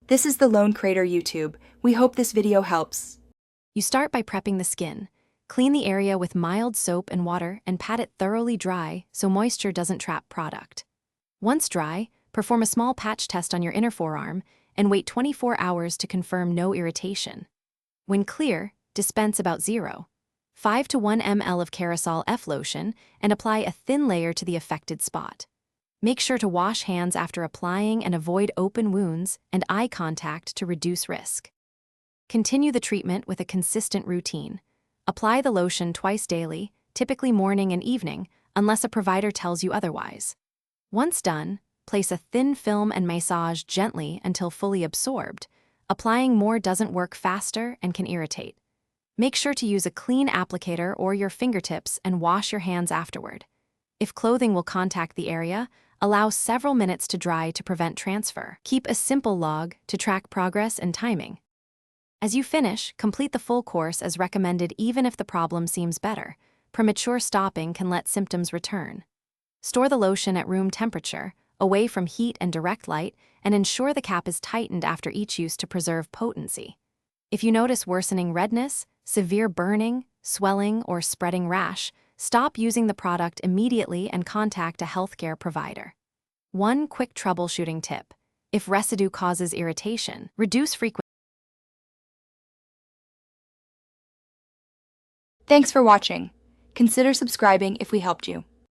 This is the Lone Crater YouTube. We hope this video helps. You start by prepping the skin. Clean the area with mild soap and water and pat it thoroughly dry so moisture doesn't trap product. Once dry, perform a small patch test on your inner forearm and wait 24 hours to confirm no irritation. When clear, dispense about 0.5 to 1 ml of Kerasol F lotion and apply a thin layer to the affected spot. Make sure to wash hands after applying and avoid open wounds and eye contact to reduce risk. Continue the treatment with a consistent routine. Apply the lotion twice daily, typically morning and evening, unless a provider tells you otherwise. Once done, place a thin film and massage gently until fully absorbed. Applying more doesn't work faster and can irritate. Make sure to use a clean applicator or your fingertips and wash your hands afterward. If clothing will contact the area, allow several minutes to dry to prevent transfer. Keep a simple log to track progress and timing. As you finish, complete the full course as recommended even if the problem seems better. Premature stopping can let symptoms return. Store the lotion at room temperature, away from heat and direct light, and ensure the cap is tightened after each use to preserve potency. If you notice worsening redness, severe burning, swelling, or spreading rash, stop using the product immediately and contact a healthcare provider. One quick troubleshooting tip: if residue causes irritation, reduce frequency. Thanks for watching. Consider subscribing if we helped you.